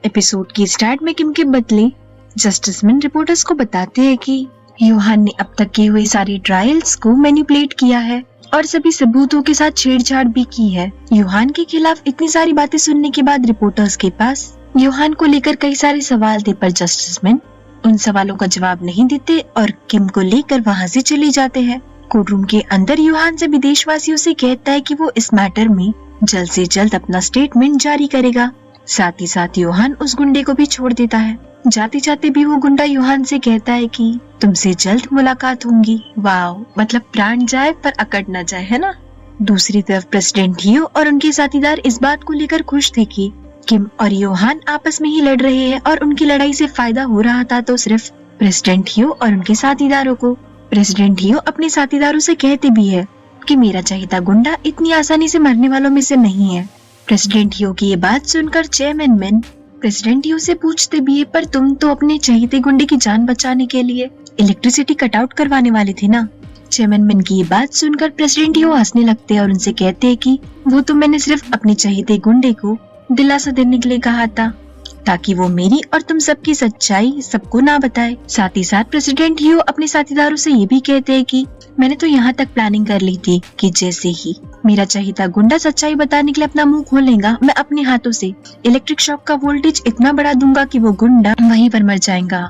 Episode की start में किम के बदले जस्टिस मिन रिपोर्टर्स को बताते हैं कि योहान ने अब तक किए हुए सारे ट्रायल्स को मैनिपुलेट किया है और सभी सबूतों के साथ छेड़छाड़ भी की है। योहान के खिलाफ इतनी सारी बातें सुनने के बाद रिपोर्टर्स के पास योहान को लेकर कई सारे सवाल थे, पर जस्टिस मिन उन सवालों का जवाब नहीं देते और किम को लेकर वहाँ से चले जाते हैं। कोर्ट रूम के अंदर योहान सभी देशवासियों से कहता है कि वो इस मैटर में जल्द से जल्द अपना स्टेटमेंट जारी करेगा। साथ ही साथ योहान उस गुंडे को भी छोड़ देता है। जाते जाते भी वो गुंडा योहान से कहता है कि तुमसे जल्द मुलाकात होंगी। वाओ, मतलब प्राण जाए पर अकड़ न जाए, है ना। दूसरी तरफ प्रेसिडेंट हियो और उनके साथीदार इस बात को लेकर खुश थे कि किम और योहान आपस में ही लड़ रहे हैं और उनकी लड़ाई से फायदा हो रहा था तो सिर्फ प्रेसिडेंट हियो और उनके साथीदारों को। प्रेसिडेंट हियो अपने साथीदारों से कहते भी है कि मेरा चहेता गुंडा इतनी आसानी से मरने वालों में से नहीं है। प्रेसिडेंट हियो की ये बात सुनकर चेयरमैन मिन प्रेसिडेंट हियो से पूछते भी है, पर तुम तो अपने चहेते गुंडे की जान बचाने के लिए इलेक्ट्रिसिटी कट आउट करवाने वाले थे ना। चेयरमैन मिन की ये बात सुनकर प्रेसिडेंट हियो हंसने लगते हैं और उनसे कहते हैं कि वो तो मैंने सिर्फ अपने चहेते गुंडे को दिलासा देने के लिए कहा था ताकि वो मेरी और तुम सबकी सच्चाई सबको ना बताए। साथ ही साथ प्रेसिडेंट हियो अपने साथीदारों से ये भी कहते हैं कि मैंने तो यहाँ तक प्लानिंग कर ली थी कि जैसे ही मेरा चहेता गुंडा सच्चाई बताने के लिए अपना मुंह खोलेगा, मैं अपने हाथों से इलेक्ट्रिक शॉक का वोल्टेज इतना बढ़ा दूंगा कि वो गुंडा वहीं पर मर जाएगा।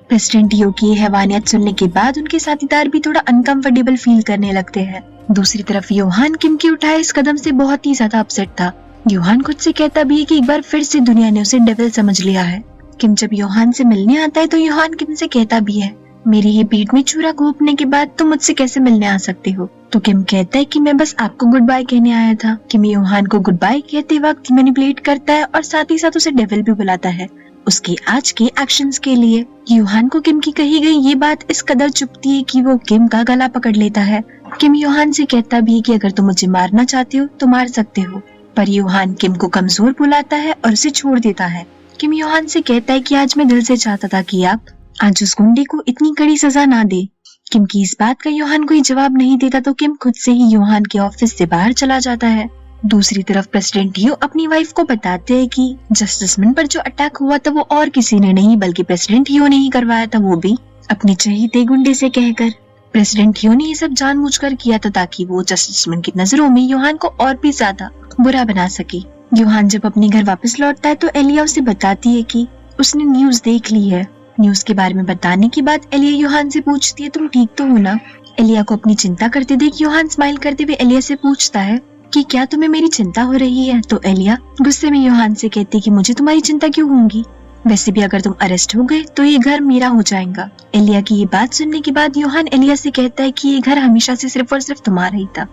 प्रेसिडेंट हियो की हैवानियत सुनने के बाद उनके साथीदार भी थोड़ा अनकंफर्टेबल फील करने लगते हैं। दूसरी तरफ योहान किम के उठाए इस कदम से बहुत ही ज्यादा अपसेट था। योहान खुद से कहता भी है कि एक बार फिर से दुनिया ने उसे डेविल समझ लिया है। किम जब योहान से मिलने आता है तो योहान किम से कहता भी है, मेरी ये पीठ में छुरा घोंपने के बाद तुम मुझसे कैसे मिलने आ सकते हो। तो किम कहता है कि मैं बस आपको गुड बाय कहने आया था। किम योहान को गुड बाय कहते वक्त मैनिपुलेट करता है और साथ ही साथ उसे डेविल भी बुलाता है उसके आज के एक्शंस के लिए। योहान को किम की कही गई ये बात इस कदर चुभती है कि वो किम का गला पकड़ लेता है। किम योहान से कहता भी है कि अगर तुम मुझे मारना चाहते हो तो मार सकते हो, पर योहान किम को कमजोर बुलाता है और उसे छोड़ देता है। किम योहान से कहता है कि आज मैं दिल से चाहता था कि आप आज उस गुंडे को इतनी कड़ी सजा ना दे। किम की इस बात का योहान कोई जवाब नहीं देता तो किम खुद से ही योहान के ऑफिस से बाहर चला जाता है। दूसरी तरफ प्रेसिडेंट हियो अपनी वाइफ को बताते हैं कि जस्टिस मिन पर जो अटैक हुआ था वो और किसी ने नहीं बल्कि प्रेसिडेंट हियो ने ही करवाया था, वो भी अपने चहेते गुंडे से कहकर। प्रेसिडेंट हियो ने ये सब जानबूझकर किया था ताकि वो जस्टिस मिन की नजरों में योहान को और भी ज्यादा बुरा बना सके। योहान जब अपने घर वापस लौटता है तो एलिया उसे बताती है कि उसने न्यूज देख ली है। न्यूज के बारे में बताने के बाद एलिया योहान से पूछती है, तुम ठीक तो हो ना। एलिया को अपनी चिंता करते देख योहान स्माइल करते हुए एलिया से पूछता है कि क्या तुम्हें मेरी चिंता हो रही है। तो एलिया गुस्से में योहान से कहती कि मुझे तुम्हारी चिंता क्यों होगी, वैसे भी अगर तुम अरेस्ट हो गए तो ये घर मेरा हो जाएगा। एलिया की ये बात सुनने के बाद योहान एलिया से कहता है कि ये घर हमेशा से सिर्फ और सिर्फ तुम्हारा ही था।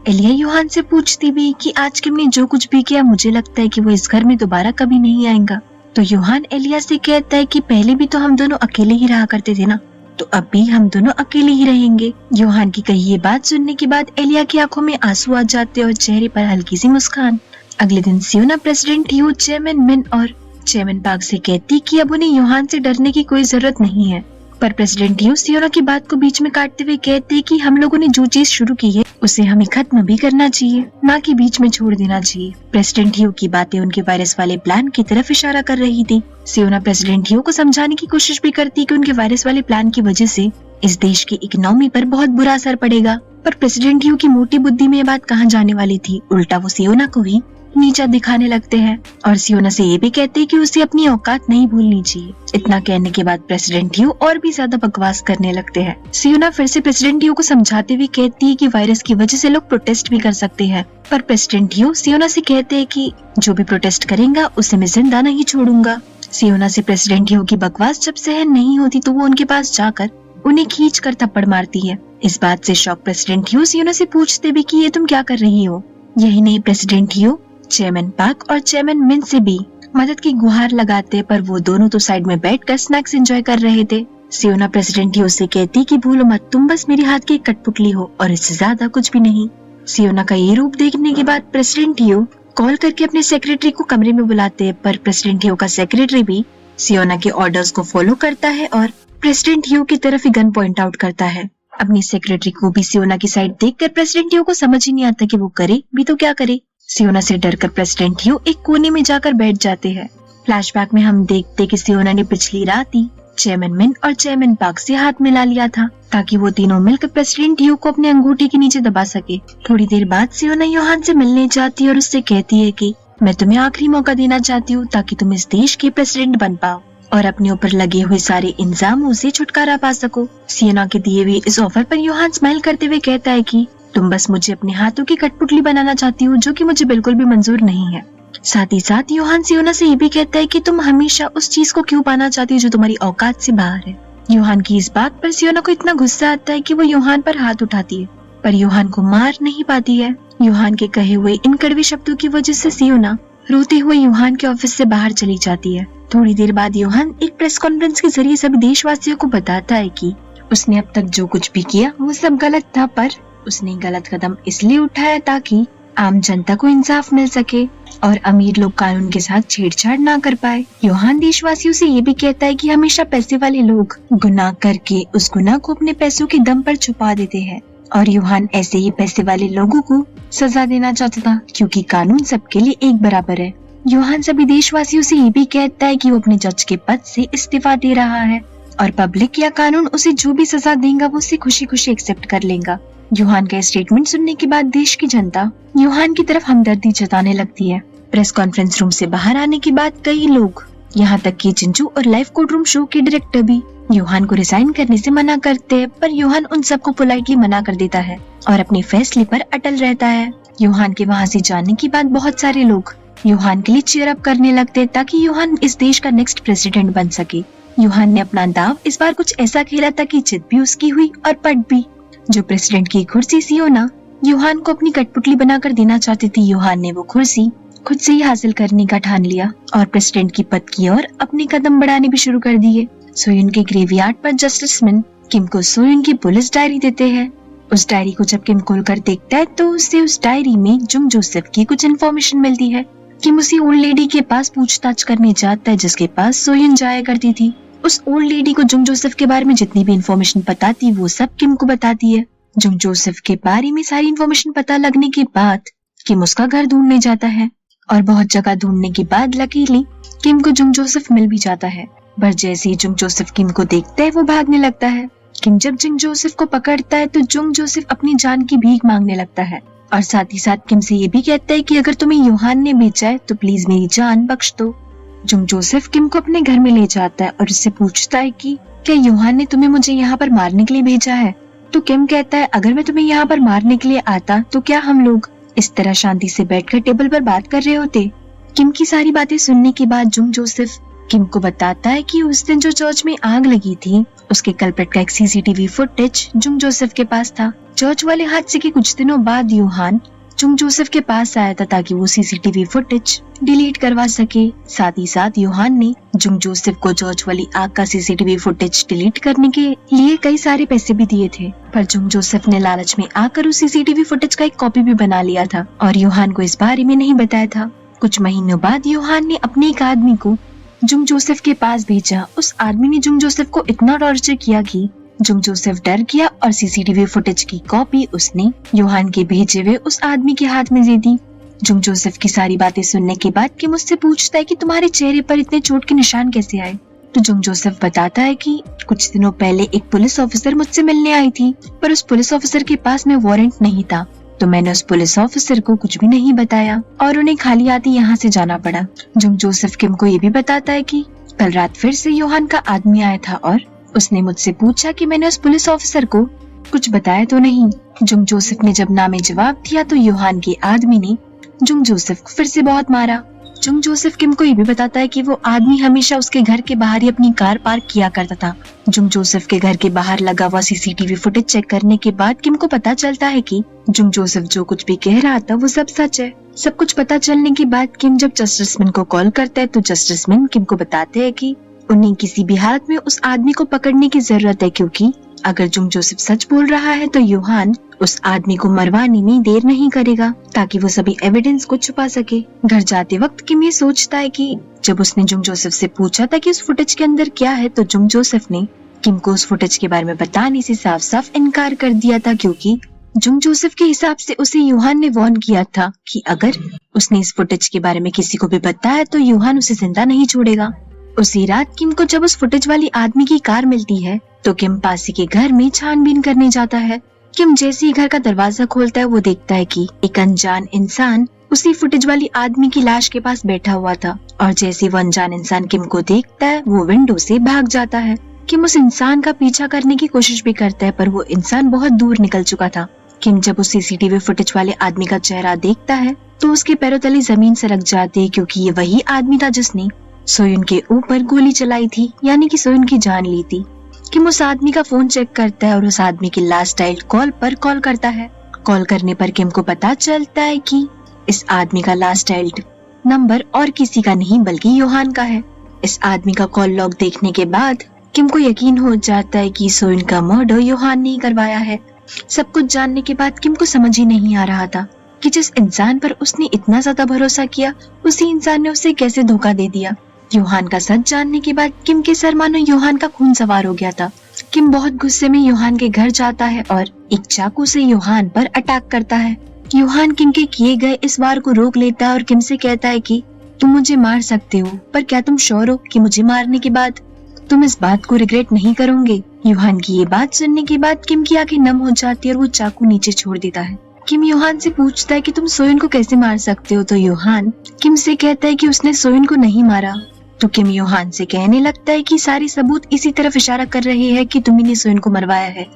एलिया योहान से पूछती भी कि आज किम ने जो कुछ भी किया मुझे लगता है कि वो इस घर में दोबारा कभी नहीं आएगा। तो योहान एलिया से कहता है कि पहले भी तो हम दोनों अकेले ही रहा करते थे ना, तो अब भी हम दोनों अकेले ही रहेंगे। योहान की कही ये बात सुनने के बाद एलिया की आंखों में आंसू आ जाते और चेहरे पर हल्की सी मुस्कान। अगले दिन सियोना प्रेसिडेंट हियो, चेयरमैन मिन और चेयरमैन पार्क से कहती कि अब उन्हें योहान से डरने की कोई जरूरत नहीं है, पर प्रेसिडेंट हियो सियोना की बात को बीच में काटते हुए कहते कि हम लोगों ने जो चीज शुरू की है उसे हमें खत्म भी करना चाहिए, ना कि बीच में छोड़ देना चाहिए। प्रेसिडेंट हियो की बातें उनके वायरस वाले प्लान की तरफ इशारा कर रही थी। सियोना प्रेसिडेंट हियो को समझाने की कोशिश भी करती कि उनके वायरस वाले प्लान की वजह से इस देश की इकोनॉमी पर बहुत बुरा असर पड़ेगा, पर प्रेसिडेंट हियो की मोटी बुद्धि में ये बात कहाँ जाने वाली थी। उल्टा वो सियोना को ही नीचा दिखाने लगते हैं और सियोना से ये भी कहते हैं कि उसे अपनी औकात नहीं भूलनी चाहिए। इतना कहने के बाद प्रेसिडेंट हियो और भी ज्यादा बकवास करने लगते हैं। सियोना फिर से प्रेसिडेंट हियो को समझाते हुए कहती है कि वायरस की वजह से लोग प्रोटेस्ट भी कर सकते हैं, पर प्रेसिडेंट हियो सियोना से कहते हैं कि जो भी प्रोटेस्ट करेगा उसे मैं जिंदा नहीं छोड़ूंगा। सियोना से प्रेसिडेंट हियो की बकवास जब सहन नहीं होती तो वो उनके पास जाकर उन्हें खींच कर थप्पड़ मारती है। इस बात से शॉक प्रेसिडेंट हियो सियोना से पूछते भी कि ये तुम क्या कर रही हो। यही नहीं, प्रेसिडेंट हियो चेयरमैन पार्क और चेयरमैन मिन से भी मदद की गुहार लगाते, पर वो दोनों तो साइड में बैठकर स्नैक्स एंजॉय कर रहे थे। सियोना प्रेसिडेंट हियो से कहती कि भूलो मत, तुम बस मेरे हाथ की कठपुतली हो और इससे ज्यादा कुछ भी नहीं। सियोना का ये रूप देखने के बाद प्रेसिडेंट हियो कॉल करके अपने सेक्रेटरी को कमरे में बुलाते, पर प्रेसिडेंट हियो का सेक्रेटरी भी सियोना के ऑर्डर्स को फॉलो करता है और प्रेसिडेंट हियो की तरफ ही गन पॉइंट आउट करता है। अपनी सेक्रेटरी को भी सियोना की साइड देखकर प्रेसिडेंट हियो को समझ ही नहीं आता कि वो करे भी तो क्या करे। सियोना से डरकर प्रेसिडेंट हियो एक कोने में जाकर बैठ जाते हैं। फ्लैशबैक में हम देखते कि सियोना ने पिछली रात ही चेयरमैन मिन और चेयरमैन पार्क से हाथ मिला लिया था ताकि वो तीनों मिलकर प्रेसिडेंट यू को अपने अंगूठे के नीचे दबा सके। थोड़ी देर बाद सियोना योहान से मिलने जाती है और उससे कहती है कि मैं तुम्हें आखिरी मौका देना चाहती हूँ ताकि तुम इस देश के प्रेसिडेंट बन पाओ और अपने ऊपर लगे हुए सारे इल्जामों से छुटकारा पा सको। सियोना के दिए हुए इस ऑफर पर योहान स्माइल करते हुए कहता है कि तुम बस मुझे अपने हाथों की कठपुतली बनाना चाहती हो, जो कि मुझे बिल्कुल भी मंजूर नहीं है। साथ ही साथ योहान सियोना से ये भी कहता है कि तुम हमेशा उस चीज को क्यों पाना चाहती हो जो तुम्हारी औकात से बाहर है। योहान की इस बात पर सियोना को इतना गुस्सा आता है कि वो योहान पर हाथ उठाती है, पर योहान को मार नहीं पाती है। योहान के कहे हुए इन कड़वे शब्दों की वजह से सियोना रोते हुए योहान के ऑफिस से बाहर चली जाती है। थोड़ी देर बाद योहान एक प्रेस कॉन्फ्रेंस के जरिए सभी देशवासियों को बताता है कि उसने अब तक जो कुछ भी किया वो सब गलत था, पर उसने गलत कदम इसलिए उठाया ताकि आम जनता को इंसाफ मिल सके और अमीर लोग कानून के साथ छेड़छाड़ ना कर पाए। योहान देशवासियों से ये भी कहता है कि हमेशा पैसे वाले लोग गुनाह करके उस गुनाह को अपने पैसों के दम पर छुपा देते हैं और योहान ऐसे ही पैसे वाले लोगों को सजा देना चाहता था क्योंकि कानून सबके लिए एक बराबर है। योहान सभी देशवासियों से ये भी कहता है कि वो अपने जज के पद से इस्तीफा दे रहा है और पब्लिक या कानून उसे जो भी सजा देगा वो उसे खुशी खुशी एक्सेप्ट कर लेगा। योहान का स्टेटमेंट सुनने के बाद देश की जनता योहान की तरफ हमदर्दी जताने लगती है। प्रेस कॉन्फ्रेंस रूम से बाहर आने के बाद कई लोग, यहाँ तक कि चिंचू और लाइव कोर्ट रूम शो के डायरेक्टर भी योहान को रिजाइन करने से मना करते हैं, पर योहान उन सबको पोलाइटली मना कर देता है और अपने फैसले पर अटल रहता है। योहान के वहाँ से जाने के बाद बहुत सारे लोग योहान के लिए चीयर अप करने लगते ताकि योहान इस देश का नेक्स्ट प्रेसिडेंट बन सके। योहान ने अपना दाव इस बार कुछ ऐसा खेला था कि जीत भी उसकी हुई और पट भी। जो प्रेसिडेंट की कुर्सी सियोना योहान को अपनी कठपुतली बनाकर देना चाहती थी, योहान ने वो कुर्सी खुद से ही हासिल करने का ठान लिया और प्रेसिडेंट की पद की ओर अपने कदम बढ़ाने भी शुरू कर दिए। सोयुन के ग्रेवयार्ड पर जस्टिस मिन किम को सोयुन की पुलिस डायरी देते हैं। उस डायरी को जब किम खोलकर देखता है तो उसे उस डायरी में जुंग जोसेफ की कुछ इन्फॉर्मेशन मिलती है। किम उसी ओल्ड लेडी के पास पूछताछ करने जाता है जिसके पास सोयुन जाया करती थी। उस ओल्ड लेडी को जुंग जोसेफ के बारे में जितनी भी इन्फॉर्मेशन पता थी वो सब किम को बताती है। जुंग जोसेफ के बारे में सारी इन्फॉर्मेशन पता लगने के बाद किम उसका घर ढूंढने जाता है और बहुत जगह ढूंढने के बाद लकीली किम को जुंग जोसेफ मिल भी जाता है। पर जैसे ही जुंग जोसेफ किम को देखता है वो भागने लगता है। किम जब जुंग जोसेफ को पकड़ता है तो जुंग जोसेफ अपनी जान की भीख मांगने लगता है और साथ ही साथ किम से ये भी कहता है कि अगर तुम्हें योहान ने भेजा है तो प्लीज मेरी जान बख्श दो। जुंग जोसेफ किम को अपने घर में ले जाता है और उससे पूछता है कि क्या योहान ने तुम्हें मुझे यहाँ पर मारने के लिए भेजा है? तो किम कहता है अगर मैं तुम्हें यहाँ पर मारने के लिए आता तो क्या हम लोग इस तरह शांति से बैठकर टेबल पर बात कर रहे होते? किम की सारी बातें सुनने के बाद जुंग जोसेफ किम को बताता है कि उस दिन जो चर्च में आग लगी थी उसके कल्प्रिट का एक सीसीटीवी फुटेज जुंग जोसेफ के पास था। चर्च वाले हादसे के कुछ दिनों बाद योहान जुंग जोसेफ के पास आया था ताकि वो सीसीटीवी फुटेज डिलीट करवा सके। साथ ही साथ योहान ने जुंग जोसेफ को चर्च वाली आग का सीसीटीवी फुटेज डिलीट करने के लिए कई सारे पैसे भी दिए थे, पर जुंग जोसेफ ने लालच में आकर उस सीसीटीवी फुटेज का एक कॉपी भी बना लिया था और योहान को इस बारे में नहीं बताया था। कुछ महीनों बाद योहान ने अपने एक आदमी को जुंग जोसेफ के पास भेजा। उस आदमी ने जुंग जोसेफ को इतना टॉर्चर किया कि जुंग जोसेफ डर गया और सीसीटीवी फुटेज की कॉपी उसने योहान के भेजे हुए उस आदमी के हाथ में दे दी। जुंग जोसेफ की सारी बातें सुनने के बाद किम उससे पूछता है कि तुम्हारे चेहरे पर इतने चोट के निशान कैसे आए? तो जुंग जोसेफ बताता है कि कुछ दिनों पहले एक पुलिस ऑफिसर मुझसे मिलने आई थी, पर उस पुलिस ऑफिसर के पास में वारंट नहीं था, तो मैंने उस पुलिस ऑफिसर को कुछ भी नहीं बताया और उन्हें खाली हाथी यहाँ से जाना पड़ा। जुंग जोसेफ किम को ये भी बताता है कि कल रात फिर से योहान का आदमी आया था और उसने मुझसे पूछा कि मैंने उस पुलिस ऑफिसर को कुछ बताया तो नहीं। जुंग जोसेफ ने जब ना में जवाब दिया तो योहान के आदमी ने जुंग जोसेफ को फिर से बहुत मारा। जुंग जोसेफ किम को ये भी बताता है कि वो आदमी हमेशा उसके घर के बाहर ही अपनी कार पार्क किया करता था। जुंग जोसेफ के घर के बाहर लगा हुआ सीसीटीवी फुटेज चेक करने के बाद किम को पता चलता है कि जुंग जोसेफ जो कुछ भी कह रहा था वो सब सच है। सब कुछ पता चलने के बाद किम जब जस्टिस मिन को कॉल करता है तो जस्टिस मिन किम को बताते हैं कि उन्हें किसी भी हालत में उस आदमी को पकड़ने की जरूरत है, क्योंकि अगर जुंग जोसेफ सच बोल रहा है तो योहान उस आदमी को मरवाने में देर नहीं करेगा ताकि वो सभी एविडेंस को छुपा सके। घर जाते वक्त किम ये सोचता है कि जब उसने जुंग जोसेफ से पूछा था कि उस फुटेज के अंदर क्या है तो जुंग जोसेफ ने किम को उस फुटेज के बारे में बताने से साफ साफ इनकार कर दिया था, क्योंकि जुंग जोसेफ के हिसाब से उसे यूहान ने वार्न किया था कि अगर उसने इस फुटेज के बारे में किसी को भी बताया तो यूहान उसे जिंदा नहीं छोड़ेगा। उसी रात किम को जब उस फुटेज वाली आदमी की कार मिलती है तो किम पासी के घर में छानबीन करने जाता है। किम जैसे ही घर का दरवाजा खोलता है वो देखता है कि एक अनजान इंसान उसी फुटेज वाली आदमी की लाश के पास बैठा हुआ था, और जैसे वो अनजान इंसान किम को देखता है वो विंडो से भाग जाता है। किम उस इंसान का पीछा करने की कोशिश भी करता है पर वो इंसान बहुत दूर निकल चुका था। किम जब उस सीसीटीवी फुटेज वाले आदमी का चेहरा देखता है तो उसके पैरों तले जमीन सरक जाती है, क्योंकि ये वही आदमी था जिसने सोयुन के ऊपर गोली चलाई थी, यानी कि सोयुन की जान ली थी। किम उस आदमी का फोन चेक करता है और उस आदमी की लास्ट डायल्ड कॉल पर कॉल करता है। कॉल करने पर किम को पता चलता है कि इस आदमी का लास्ट डायल्ड नंबर और किसी का नहीं बल्कि यूहान का है। इस आदमी का कॉल लॉग देखने के बाद किम को यकीन हो जाता है कि सोयुन का मर्डर यूहान ने ही करवाया है। सब कुछ जानने के बाद किम को समझ ही नहीं आ रहा था कि जिस इंसान पर उसने इतना ज्यादा भरोसा किया उसी इंसान ने उसे कैसे धोखा दे दिया। यूहान का सच जानने के बाद किम के सर मानो यूहान का खून सवार हो गया था। किम बहुत गुस्से में यूहान के घर जाता है और एक चाकू से यूहान पर अटैक करता है। यूहान किम के किए गए इस वार को रोक लेता है और किम से कहता है कि तुम मुझे मार सकते हो, पर क्या तुम श्योर हो कि मुझे मारने के बाद तुम इस बात को रिग्रेट नहीं करोगे। यूहान की ये बात सुनने के बाद किम की आंखें नम हो जाती है और वो चाकू नीचे छोड़ देता है। किम यूहान से पूछता है कि तुम सोयुन को कैसे मार सकते हो, तो यूहान किम से कहता है कि उसने सोयुन को नहीं मारा। तो किम यूहान से कहने लगता है कि सारे सबूत इसी तरफ इशारा कर रहे हैं कि तुम्ही ने सोयुन को मरवाया है।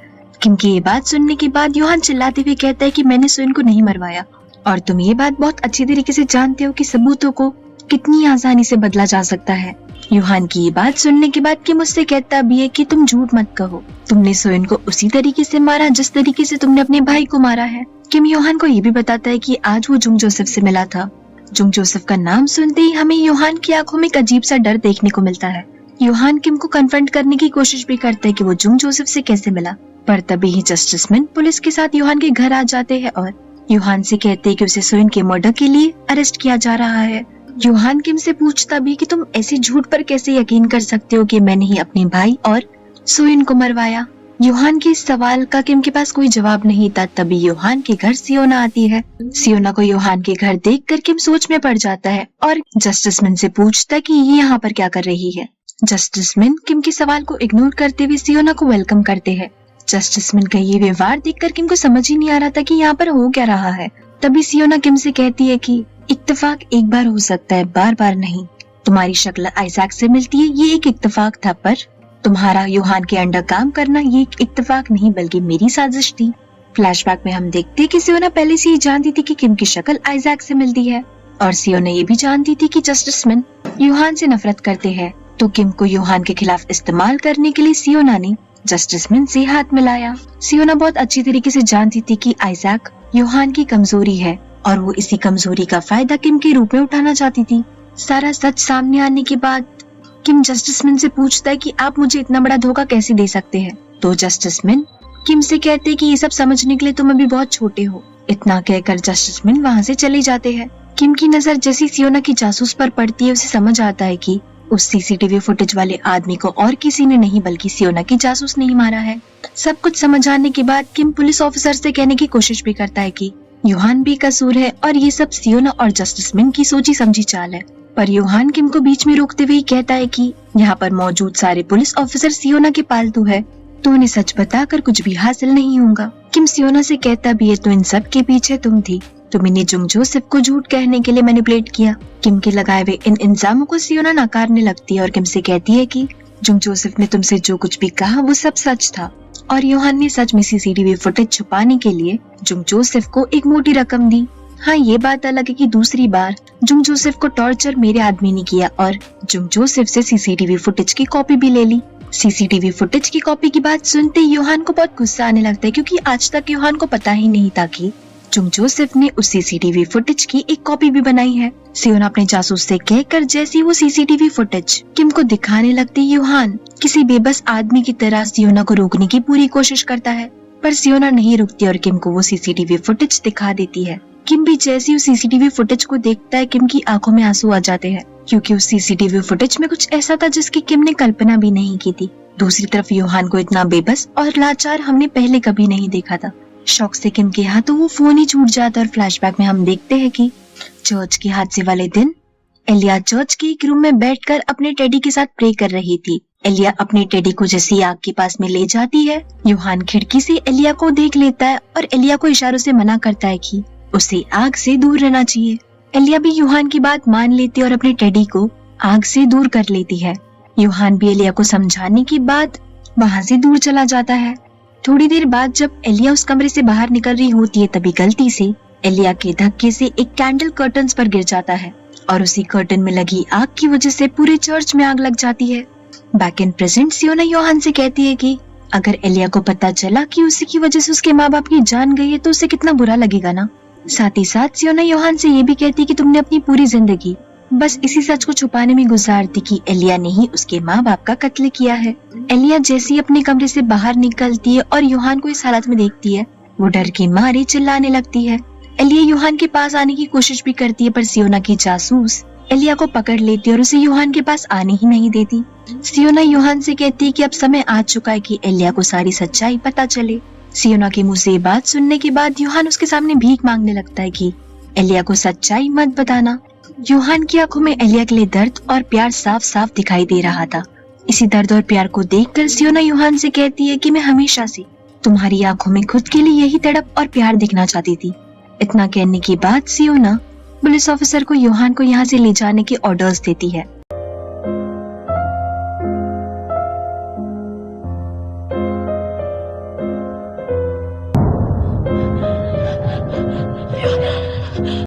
किम की ये बात सुनने के बाद यूहान चिल्लाते हुए कहता है कि मैंने सोयुन को नहीं मरवाया, और तुम ये बात बहुत अच्छी तरीके से जानते हो कि सबूतों को कितनी आसानी से बदला जा सकता है। यूहान की ये बात सुनने के बाद किम उससे कहता भी है कि तुम झूठ मत कहो, तुमने सोयुन को उसी तरीके से मारा जिस तरीके से तुमने अपने भाई को मारा है। किम यूहान को ये भी बताता है कि आज वो जुंग जोसेफ से मिला था। जुंग जोसेफ का नाम सुनते ही हमें यूहान की आंखों में एक अजीब सा डर देखने को मिलता है। यूहान किम को कन्फ्रंट करने की कोशिश भी करता है कि वो जुंग जोसेफ से कैसे मिला, पर तभी ही जस्टिसमैन पुलिस के साथ यूहान के घर आ जाते हैं और यूहान से कहते हैं कि उसे सोयुन के मर्डर के लिए अरेस्ट किया जा रहा है। यूहान किम से पूछता भी कि तुम ऐसे झूठ पर कैसे यकीन कर सकते हो कि मैंने ही अपने भाई और सोयुन को मरवाया। यूहान के इस सवाल का किम के पास कोई जवाब नहीं था। तभी यूहान के घर सियोना आती है। सियोना को यूहान के घर देखकर किम सोच में पड़ जाता है और जस्टिसमैन से पूछता है कि ये यहाँ पर क्या कर रही है। जस्टिसमैन किम के सवाल को इग्नोर करते हुए सियोना को वेलकम करते हैं। जस्टिसमैन का ये व्यवहार देखकर किम को समझ ही नहीं आ रहा था कि यहाँ पर हो क्या रहा है। तभी सियोना किम से कहती है कि इत्तेफाक एक बार हो सकता है, बार बार नहीं। तुम्हारी शक्ल आइजैक से मिलती है, ये एक इत्तेफाक था, पर तुम्हारा यूहान के अंडर काम करना ये एक इत्तेफाक नहीं बल्कि मेरी साजिश थी। फ्लैशबैक में हम देखते हैं कि सियोना पहले से ही जानती थी कि किम की शक्ल आइजैक से मिलती है, और सियोना ये भी जानती थी कि जस्टिसमैन यूहान से नफरत करते हैं। तो किम को यूहान के खिलाफ इस्तेमाल करने के लिए सियोना ने जस्टिसमैन से हाथ मिलाया। सियोना बहुत अच्छी तरीके से जानती थी कि आइजैक यूहान की कमजोरी है और वो इसी कमजोरी का फायदा किम के रूप में उठाना चाहती थी। सारा सच सामने आने के बाद किम जस्टिसमैन से पूछता है कि आप मुझे इतना बड़ा धोखा कैसे दे सकते हैं। तो जस्टिसमैन किम से कहते हैं कि ये सब समझने के लिए तुम अभी बहुत छोटे हो। इतना कहकर जस्टिसमैन वहाँ से चले जाते हैं। किम की नजर जैसी सियोना की जासूस पर पड़ती है उसे समझ आता है कि उस सीसीटीवी फुटेज वाले आदमी को और किसी ने नहीं बल्कि सियोना की जासूस ने ही मारा है। सब कुछ समझ आने के बाद किम पुलिस ऑफिसर से कहने की कोशिश भी करता है कि यूहान भी कसूर है और ये सब सियोना और जस्टिसमैन की सोची समझी चाल है। पर यूहान किम को बीच में रोकते हुए कहता है कि यहाँ पर मौजूद सारे पुलिस ऑफिसर सियोना के पालतू है, तो उन्हें सच बताकर कुछ भी हासिल नहीं होगा। किम सियोना से कहता भी है तो इन सब के पीछे तुम थी, तुमने जुंग जोसेफ को झूठ कहने के लिए मैनिपुलेट किया। किम के लगाए हुए इन इल्जामों को सियोना नकारने लगती है और किम से कहती है कि जुंग जोसेफ ने तुमसे जो कुछ भी कहा वो सब सच था, और यूहान ने सच में सीसीटीवी फुटेज छुपाने के लिए जुंग जोसेफ को एक मोटी रकम दी। हाँ, ये बात अलग है कि दूसरी बार जुंग जोसेफ को टॉर्चर मेरे आदमी ने किया और जुंग जोसेफ से सीसीटीवी फुटेज की कॉपी भी ले ली। सीसीटीवी फुटेज की कॉपी की बात सुनते यूहान को बहुत गुस्सा आने लगता है, क्योंकि आज तक यूहान को पता ही नहीं था कि जुंग जोसेफ ने उस सीसीटीवी फुटेज की एक कॉपी भी बनाई है। सियोना अपने जासूस से कहकर जैसी वो सीसीटीवी फुटेज किम को दिखाने लगती, यूहान किसी बेबस आदमी की तरह सियोना को रोकने की पूरी कोशिश करता है, पर सियोना नहीं रुकती और किम को वो सीसीटीवी फुटेज दिखा देती है। किम भी जैसी उस सीसीटीवी फुटेज को देखता है किम की आंखों में आंसू आ जाते हैं, क्योंकि उस सीसीटीवी फुटेज में कुछ ऐसा था जिसकी किम ने कल्पना भी नहीं की थी। दूसरी तरफ यूहान को इतना बेबस और लाचार हमने पहले कभी नहीं देखा था। शौक से किम के हाथों वो फोन ही छूट जाता है और फ्लैशबैक में हम देखते हैं कि चर्च के हादसे वाले दिन एलिया चर्च के एक रूम में बैठकर अपने टेडी के साथ प्रे कर रही थी। एलिया अपने टेडी को जैसे आग के पास में ले जाती है, यूहान खिड़की से एलिया को देख लेता है और एलिया को इशारों से मना करता है कि उसे आग से दूर रहना चाहिए। एलिया भी यूहान की बात मान लेती है और अपने टेडी को आग से दूर कर लेती है। यूहान भी एलिया को समझाने के बाद वहाँ से दूर चला जाता है। थोड़ी देर बाद जब एलिया उस कमरे से बाहर निकल रही होती है तभी गलती से एलिया के धक्के से एक कैंडल कर्टन्स पर गिर जाता है और उसी कर्टन में लगी आग की वजह से पूरे चर्च में आग लग जाती है। बैक इन प्रेजेंट सियोना यूहान से कहती है कि अगर एलिया को पता चला कि उसी की वजह से उसके माँ बाप की जान गई है तो उसे कितना बुरा लगेगा ना। साथ ही साथ सियोना यूहान से ये भी कहती है कि तुमने अपनी पूरी जिंदगी बस इसी सच को छुपाने में गुजार दी कि एलिया ने ही उसके माँ बाप का कत्ल किया है। एलिया जैसे ही अपने कमरे से बाहर निकलती है और यूहान को इस हालत में देखती है, वो डर के मारे चिल्लाने लगती है। एलिया यूहान के पास आने की कोशिश भी करती है पर सियोना की जासूस एलिया को पकड़ लेती है और उसे यूहान के पास आने ही नहीं देती। सियोना यूहान से कहती है कि अब समय आ चुका है कि एलिया को सारी सच्चाई पता चले। सियोना के मुंह से ये बात सुनने के बाद यूहान उसके सामने भीख मांगने लगता है कि एलिया को सच्चाई मत बताना। यूहान की आंखों में एलिया के लिए दर्द और प्यार साफ साफ दिखाई दे रहा था। इसी दर्द और प्यार को देखकर सियोना यूहान से कहती है कि मैं हमेशा से तुम्हारी आंखों में खुद के लिए यही तड़प और प्यार दिखना चाहती थी। इतना कहने के बाद सियोना पुलिस ऑफिसर को यूहान को यहाँ से ले जाने के ऑर्डर्स देती है।